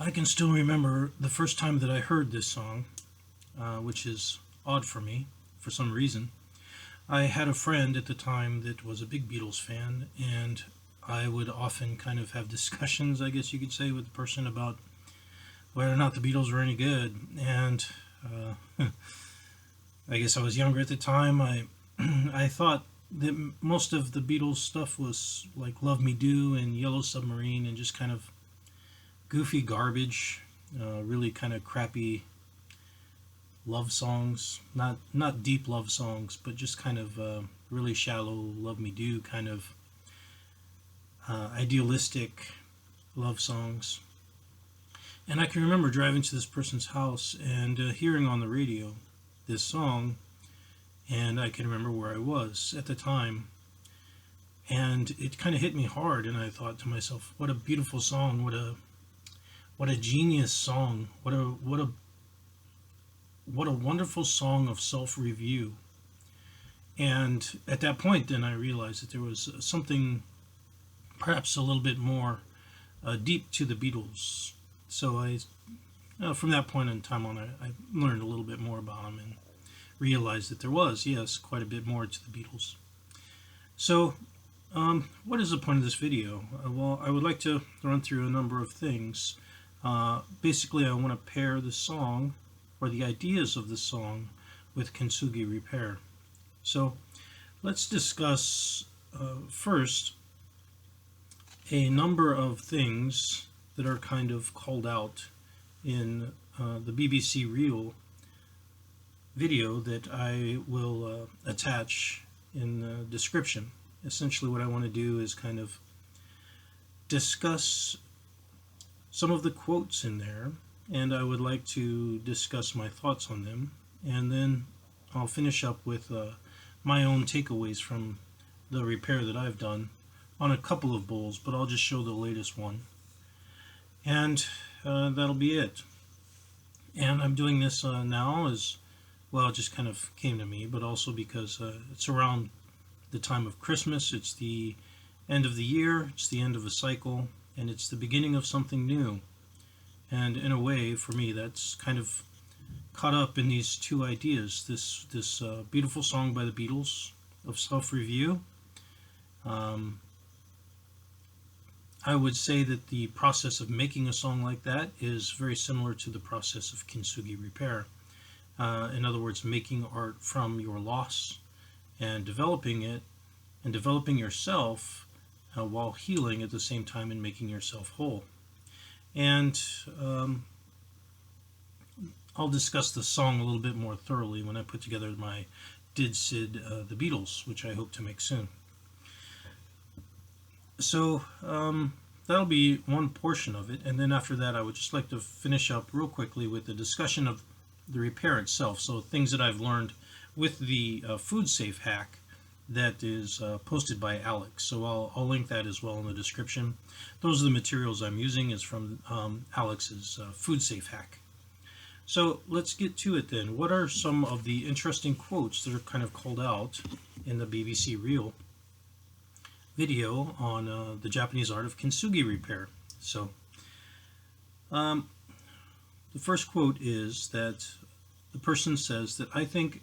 I can still remember the first time that I heard this song, which is odd for me for some reason. I had a friend at the time that was a big Beatles fan, and I would often kind of have discussions, I guess you could say, with the person about whether or not the Beatles were any good. And I guess I was younger at the time. I thought that most of the Beatles stuff was like "Love Me Do" and "Yellow Submarine" and just kind of goofy garbage, really kind of crappy love songs, not deep love songs, but just kind of really shallow "Love Me Do" kind of idealistic love songs. And I can remember driving to this person's house and hearing on the radio this song, and I can remember where I was at the time, and it kind of hit me hard. And I thought to myself, "What a beautiful song! What a genius song! What a wonderful song of self-review." And at that point, then I realized that there was something perhaps a little bit more deep to the Beatles. So from that point in time on, I learned a little bit more about them and realized that there was, yes, quite a bit more to the Beatles. So, what is the point of this video? Well, I would like to run through a number of things. Basically, I want to pair the song, or the ideas of the song, with Kintsugi repair. So, let's discuss first a number of things that are kind of called out in the BBC Reel video that I will attach in the description. Essentially, what I want to do is kind of discuss some of the quotes in there, and I would like to discuss my thoughts on them, and then I'll finish up with my own takeaways from the repair that I've done on a couple of bowls, but I'll just show the latest one. And that'll be it. And I'm doing this now as well, it just kind of came to me, but also because it's around the time of Christmas. It's the end of the year, it's the end of a cycle, and it's the beginning of something new. And in a way, for me, that's kind of caught up in these two ideas. This beautiful song by the Beatles of self-review. I would say that the process of making a song like that is very similar to the process of Kintsugi repair. In other words, making art from your loss and developing it and developing yourself while healing at the same time and making yourself whole. And I'll discuss the song a little bit more thoroughly when I put together my Did Sid the Beatles, which I hope to make soon. So that'll be one portion of it, and then after that I would just like to finish up real quickly with the discussion of the repair itself. So things that I've learned with the Foodsafe hack that is posted by Alex. So I'll link that as well in the description. Those are the materials I'm using is from Alex's Foodsafe hack. So let's get to it then. What are some of the interesting quotes that are kind of called out in the BBC Reel video on the Japanese art of Kintsugi repair? So the first quote is that the person says that I think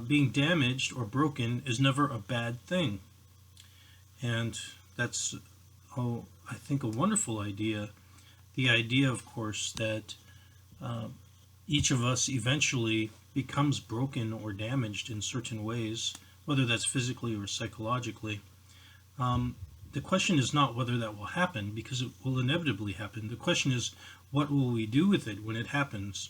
being damaged or broken is never a bad thing. And that's, I think, a wonderful idea. The idea, of course, that each of us eventually becomes broken or damaged in certain ways, whether that's physically or psychologically. The question is not whether that will happen, because it will inevitably happen. The question is, what will we do with it when it happens?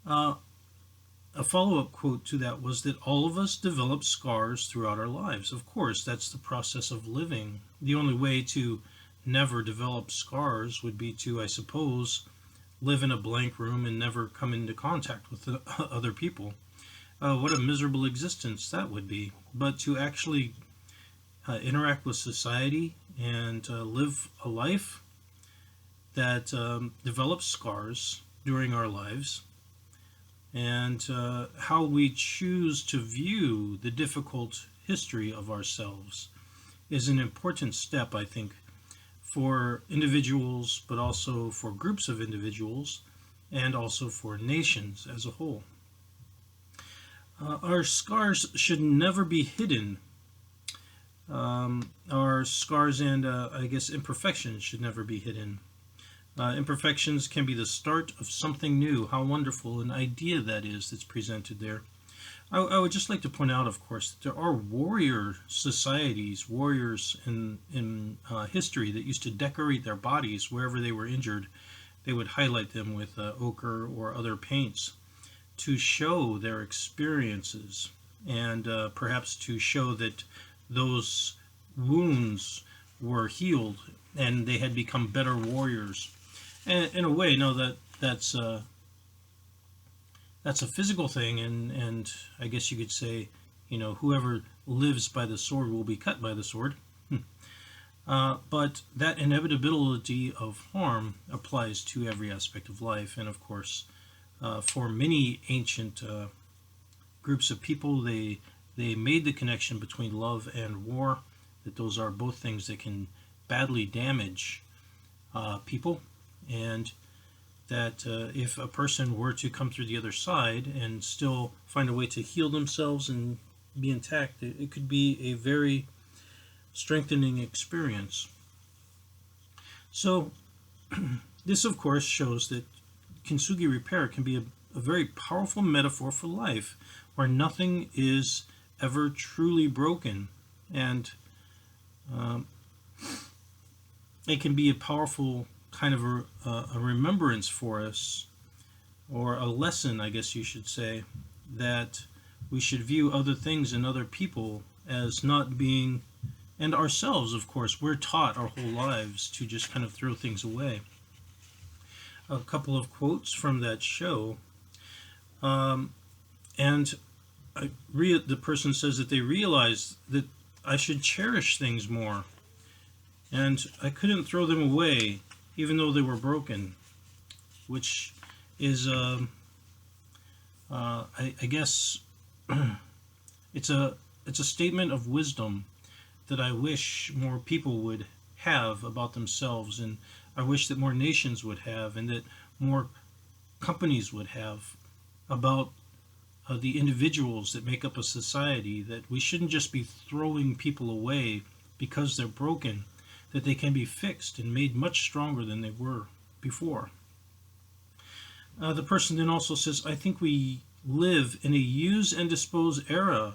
A follow-up quote to that was that all of us develop scars throughout our lives. Of course, that's the process of living. The only way to never develop scars would be to, I suppose, live in a blank room and never come into contact with other people. What a miserable existence that would be. But to actually interact with society and live a life that develops scars during our lives, and how we choose to view the difficult history of ourselves is an important step, I think, for individuals, but also for groups of individuals, and also for nations as a whole. Our scars should never be hidden. Our scars and, I guess, imperfections should never be hidden. Imperfections can be the start of something new. How wonderful an idea that is that's presented there. I would just like to point out, of course, that there are warrior societies, warriors in history that used to decorate their bodies wherever they were injured. They would highlight them with ochre or other paints to show their experiences and perhaps to show that those wounds were healed and they had become better warriors. And in a way, no, that's a physical thing, and I guess you could say, whoever lives by the sword will be cut by the sword. But that inevitability of harm applies to every aspect of life, and of course, for many ancient groups of people, they made the connection between love and war, that those are both things that can badly damage people, and that if a person were to come through the other side and still find a way to heal themselves and be intact, it could be a very strengthening experience. So this, of course, shows that Kintsugi repair can be a very powerful metaphor for life, where nothing is ever truly broken, and it can be a powerful kind of a remembrance for us, or a lesson, I guess you should say, that we should view other things and other people as not being, and ourselves, of course, we're taught our whole lives to just kind of throw things away. A couple of quotes from that show, and the person says that they realized that I should cherish things more, and I couldn't throw them away even though they were broken, which is, I guess, it's a statement of wisdom that I wish more people would have about themselves, and I wish that more nations would have, and that more companies would have, about the individuals that make up a society, that we shouldn't just be throwing people away because they're broken, that they can be fixed and made much stronger than they were before. The person then also says, I think we live in a use and dispose era,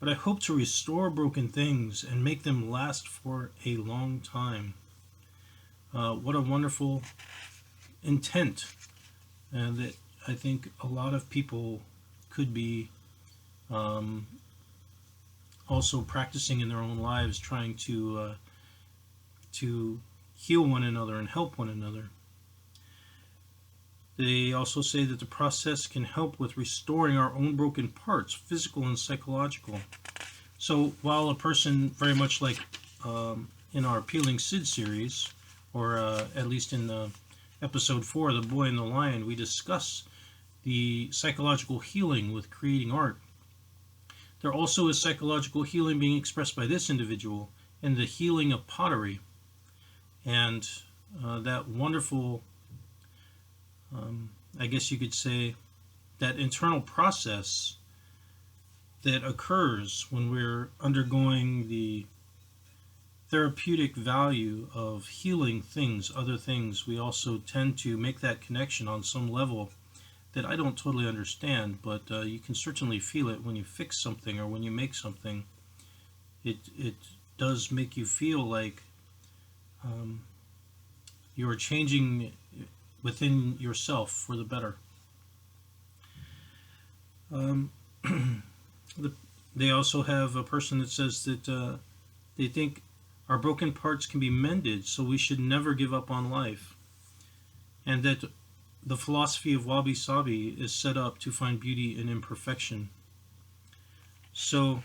but I hope to restore broken things and make them last for a long time. What a wonderful intent, and that I think a lot of people could be also practicing in their own lives, trying to heal one another and help one another. They also say that the process can help with restoring our own broken parts, physical and psychological. So while a person, very much like in our Peeling Sid series, or at least in episode 4, The Boy and the Lion, we discuss the psychological healing with creating art. There also is psychological healing being expressed by this individual in the healing of pottery. And that wonderful, I guess you could say, that internal process that occurs when we're undergoing the therapeutic value of healing things, other things, we also tend to make that connection on some level that I don't totally understand, but you can certainly feel it when you fix something or when you make something. It does make you feel like you're changing within yourself for the better. They also have a person that says that they think our broken parts can be mended, so we should never give up on life, and that the philosophy of wabi-sabi is set up to find beauty in imperfection. So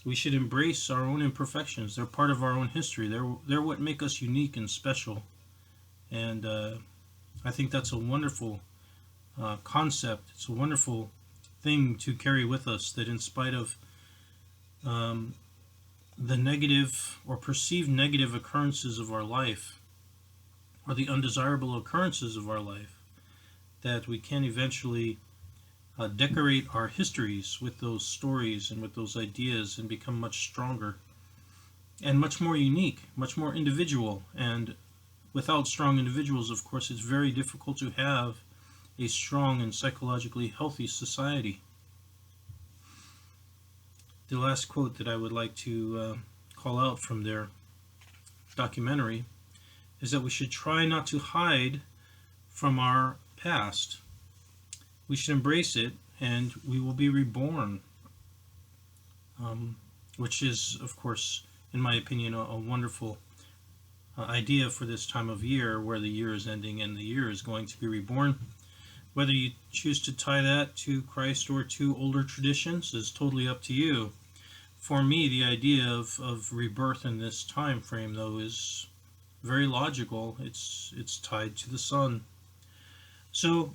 we should embrace our own imperfections. They're part of our own history. They're what make us unique and special. And I think that's a wonderful concept. It's a wonderful thing to carry with us, that in spite of the negative or perceived negative occurrences of our life, or the undesirable occurrences of our life, that we can eventually decorate our histories with those stories and with those ideas and become much stronger and much more unique, much more individual. And without strong individuals, of course, it's very difficult to have a strong and psychologically healthy society. The last quote that I would like to call out from their documentary is that we should try not to hide from our past. We should embrace it, and we will be reborn, which is, of course, in my opinion, a wonderful idea for this time of year where the year is ending and the year is going to be reborn. Whether you choose to tie that to Christ or to older traditions is totally up to you. For me, the idea of rebirth in this time frame, though, is very logical. It's tied to the sun. So,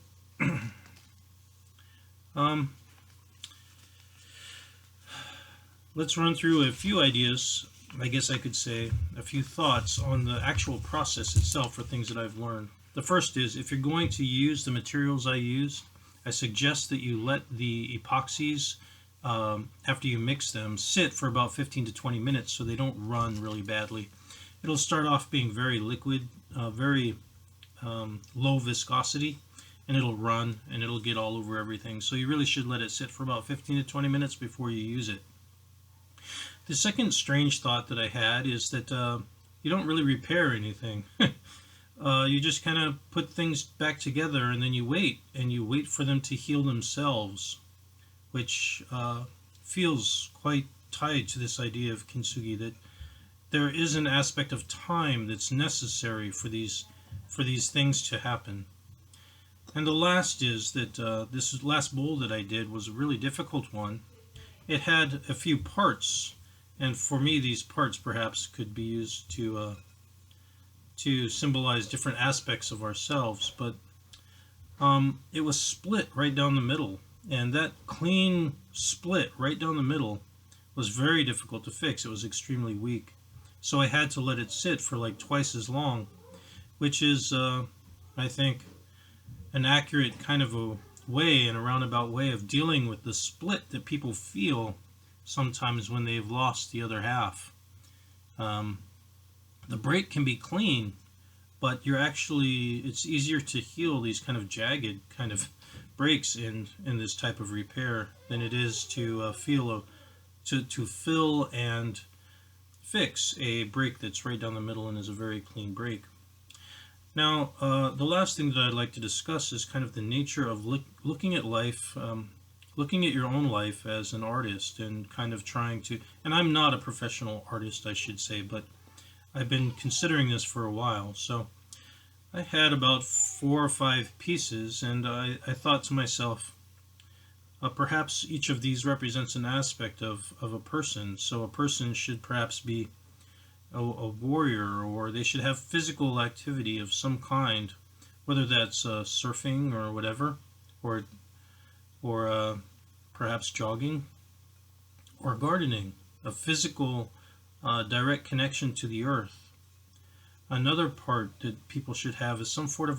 let's run through a few ideas. I guess I could say a few thoughts on the actual process itself for things that I've learned. The first is, if you're going to use the materials I use, I suggest that you let the epoxies, after you mix them, sit for about 15 to 20 minutes so they don't run really badly. It'll start off being very liquid, very low viscosity, and it'll run and it'll get all over everything. So you really should let it sit for about 15 to 20 minutes before you use it. The second strange thought that I had is that you don't really repair anything. You just kind of put things back together and then you wait for them to heal themselves, which feels quite tied to this idea of Kintsugi, that there is an aspect of time that's necessary for these things to happen. And the last is that this last bowl that I did was a really difficult one. It had a few parts, and for me these parts perhaps could be used to symbolize different aspects of ourselves, but it was split right down the middle, and that clean split right down the middle was very difficult to fix. It was extremely weak, so I had to let it sit for like twice as long, which is I think an accurate kind of a way, and a roundabout way of dealing with the split that people feel sometimes when they've lost the other half. The break can be clean, but it's easier to heal these kind of jagged kind of breaks in this type of repair than it is to to fill and fix a break that's right down the middle and is a very clean break. Now, the last thing that I'd like to discuss is kind of the nature of looking at life, looking at your own life as an artist, and kind of trying to, and I'm not a professional artist, I should say, but I've been considering this for a while. So I had about 4 or 5 pieces, and I thought to myself, perhaps each of these represents an aspect of a person. So a person should perhaps be a warrior, or they should have physical activity of some kind, whether that's surfing or whatever, or perhaps jogging or gardening, a physical direct connection to the earth. Another part that people should have is some sort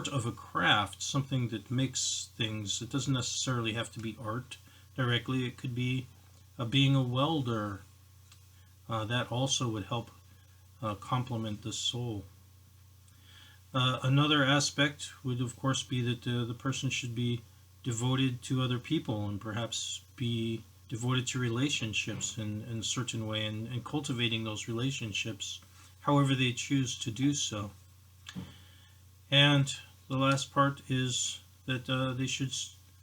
of a craft, something that makes things. It doesn't necessarily have to be art directly. It could be being a welder. That also would help complement the soul. Another aspect would, of course, be that the person should be devoted to other people, and perhaps be devoted to relationships in a certain way, and cultivating those relationships however they choose to do so. And the last part is that they should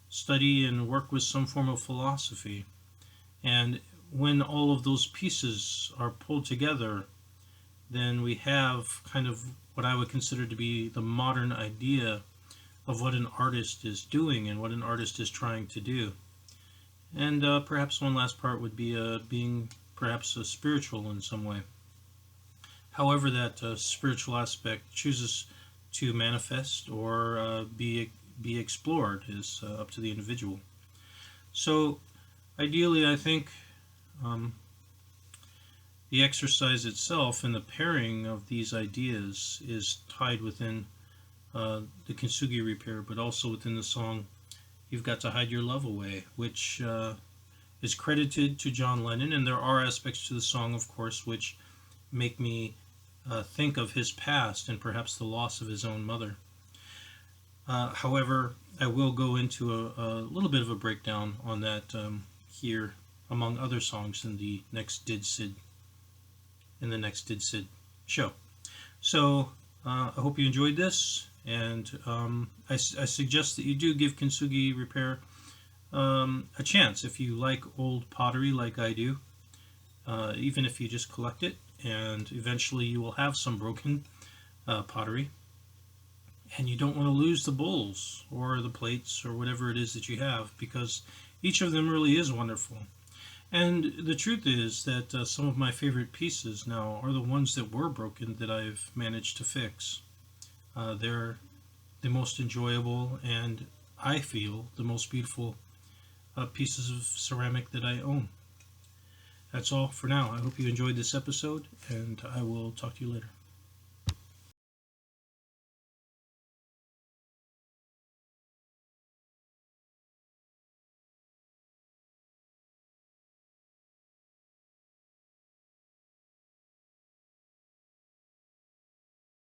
study and work with some form of philosophy. And when all of those pieces are pulled together, then we have kind of what I would consider to be the modern idea of what an artist is doing and what an artist is trying to do. And perhaps one last part would be being perhaps spiritual in some way. However that spiritual aspect chooses to manifest or be explored is up to the individual. So ideally, I think the exercise itself and the pairing of these ideas is tied within the Kintsugi repair, but also within the song "You've Got to Hide Your Love Away," which is credited to John Lennon. And there are aspects to the song, of course, which make me think of his past and perhaps the loss of his own mother. However, I will go into a little bit of a breakdown on that here, among other songs in the next Did Sid show. So I hope you enjoyed this, and I suggest that you do give Kintsugi repair a chance if you like old pottery like I do, even if you just collect it, and eventually you will have some broken pottery, and you don't want to lose the bowls or the plates or whatever it is that you have, because each of them really is wonderful. And the truth is that some of my favorite pieces now are the ones that were broken that I've managed to fix. They're the most enjoyable and, I feel, the most beautiful pieces of ceramic that I own. That's all for now. I hope you enjoyed this episode, and I will talk to you later.